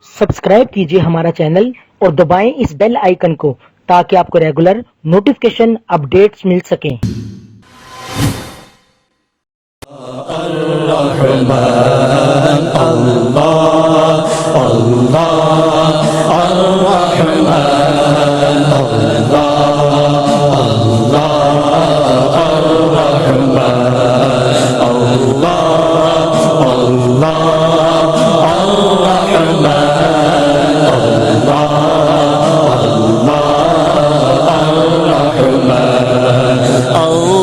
Subscribe کیجیے ہمارا channel اور دبائیں اس بیل آئیکن کو تاکہ آپ کو ریگولر نوٹیفیکیشن اپڈیٹس مل سکیں۔ الرحمن اللہ اللہ الرحمن اللہ اللہ الرحمن اللہ اللہ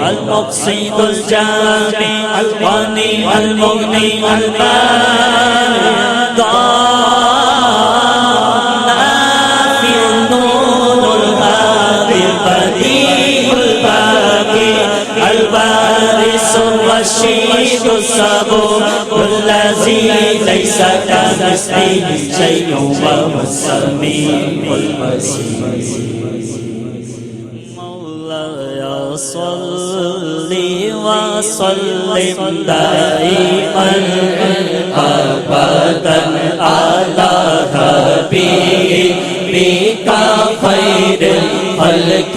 المقصد الجامع الغني المغني النافع النور الهادي البديع الباقي البارس الرشيد الصبور الذي ليس كمثله شيء وهو السميع البصير. صل وسلم دائما ابدا على حبيبك خير الخلق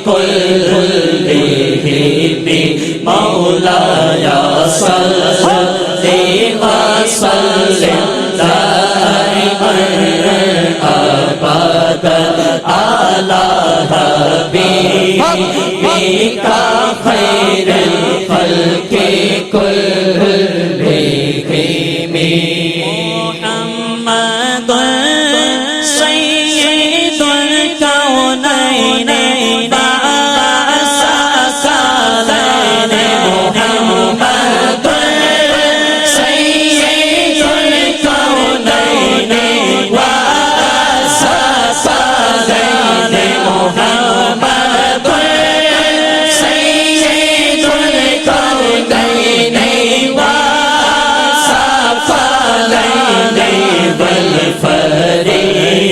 كلهم مولاي صل وسلم دائما حبیب کا خیر الخلق كلهم محمد سید الکونین والثقلین محمد سید الکونین والثقلین محمد سید الکونین والثقلین والفریقین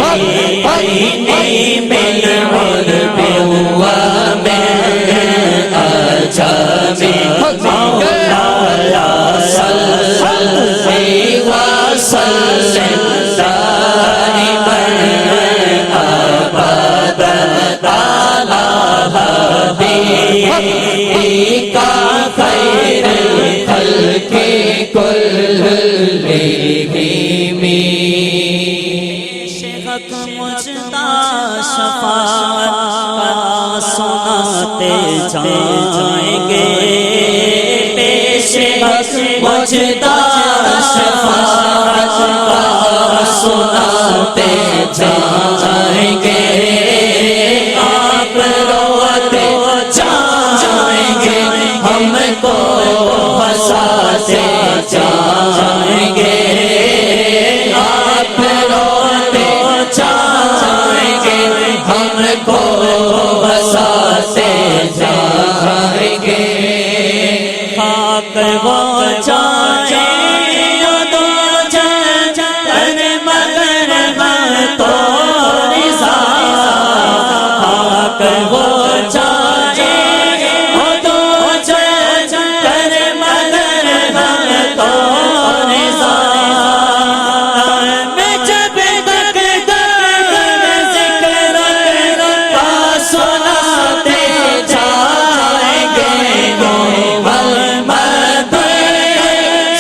من عرب ومن عجم مولاي صل وسلم دائما ابدا على حبيبك خير الخلق كلهم شیخ مجدہ شفاعت سناتے جائیں گے شیخ مجدہ شفاعت سناتے جائیں گے آپ روتے جائیں گے ہم کو ہنساتے جائیں گے آپ روتے جائیں گے ہم کو ہنساتے جائیں گے خاک وہ جائیں دو جان مگر ہم تو رضا خاک وہ جائیں دو جان مگر ہم تو رضا میں جب تک ذکر کا سناتے جائیں گے محمد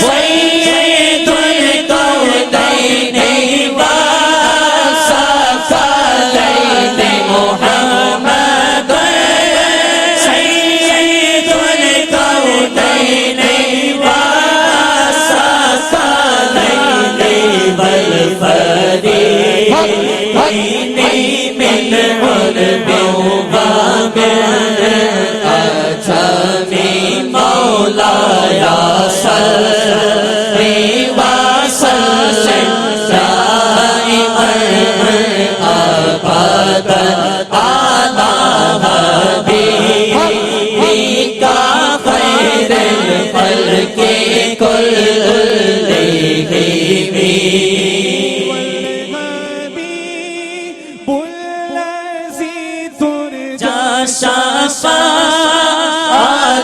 سید الکونین والثقلین محمد سید الکونین والثقلین والفریقین من عرب ومن عجم مولاي صل وسلم دائما ابدا على حبيبك خير الخلق كلهم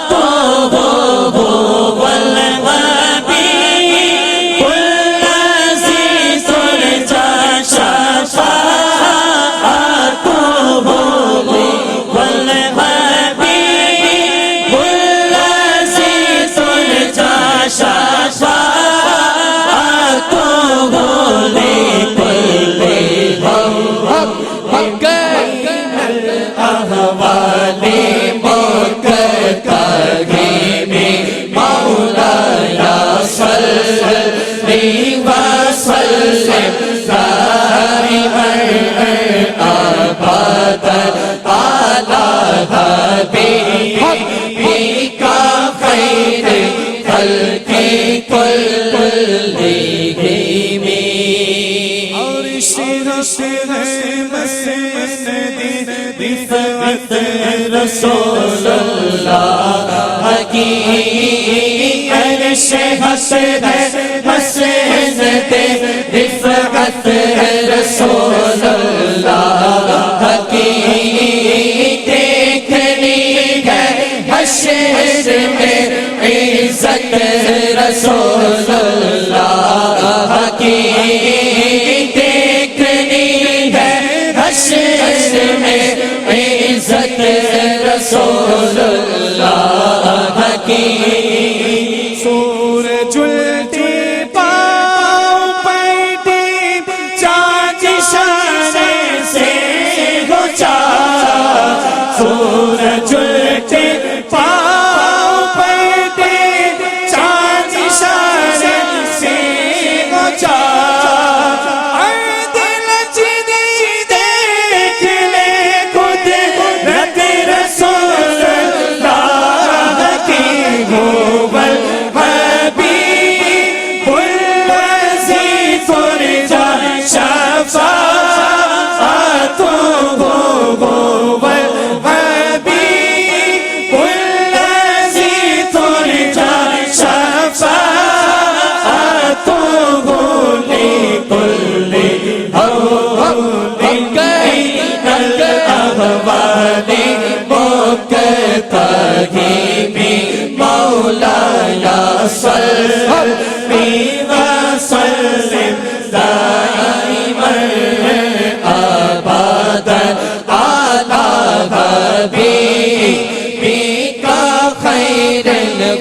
شفاعته والحبيب الذي ترجى شفاعته والحبيب الذي ترجى شفاعته لكلهم الأهوال مكرم مولاي صل وسلم دائما أبدا على حبيبك خير الخلق كلهم رفعت رسول اللہ کی عرش حسنت رفعت رسول اللہ کی دیکھنی ہے حشر میں عزت رسول اللہ کی دیکھنی ہے حشر میں عزت رسول اللہ کی سورج پاؤں پیٹی چاند شانے سے ہو چار سورج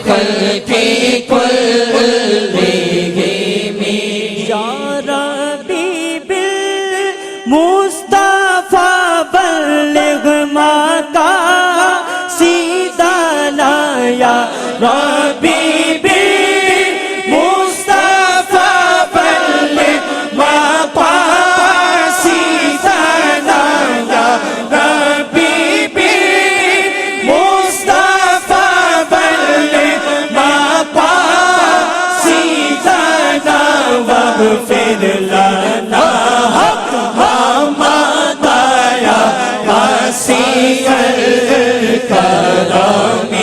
خلق كلهم یا ربی بالمصطفى بلغ مقاصدنا یا ربی بالمصطفى بلغ مقاصدنا یا ربی بالمصطفى بلغ مقاصدنا واغفر لنا محمد یا وسیع الکرم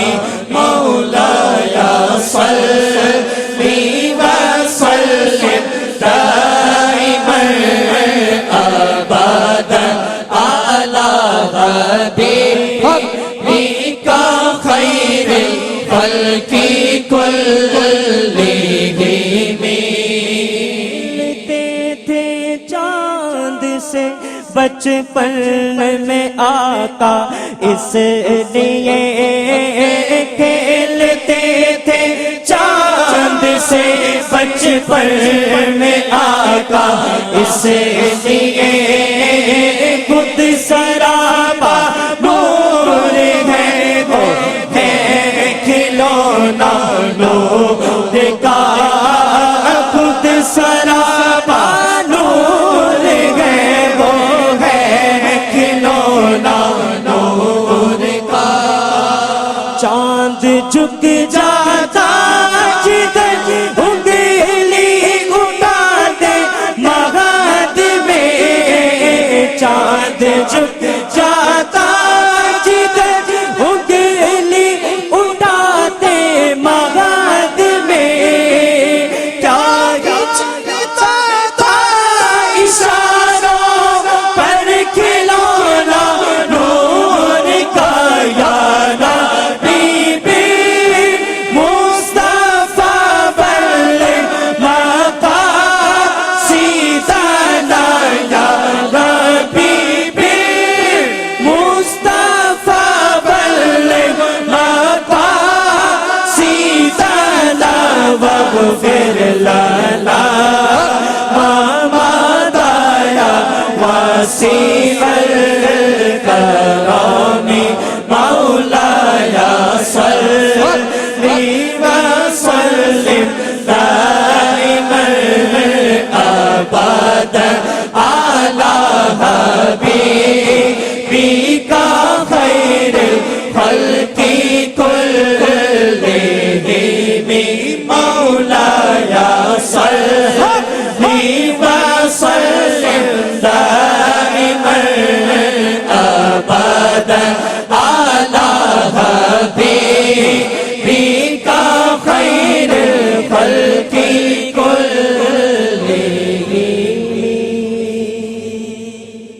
مولاي صل وسلم دائما ابدا على حبيبك خير الخلق كلهم ملتے تھے چاند سے بچپن میں آقا اس لیے کھیلتے تھے چاند سے بچپن میں آقا اس لیے خود سراپا نور ہے وہ ہے کھلونا نور کا خود سراپا نور ہے وہ ہے کھلونا نور کا چاند جھک جاتا جدھر انگلی اٹھاتے مہد میں چاند جھک جاتا جدھر انگلی اٹھاتے مہد میں کیا چلتا تھا اشاروں پر کھلونا نور کا یا ربی بالمصطفى بلغ مقاصدنا یا ربی بالمصطفى بلغ مقاصدنا واغفر لنا محمد یا وسیع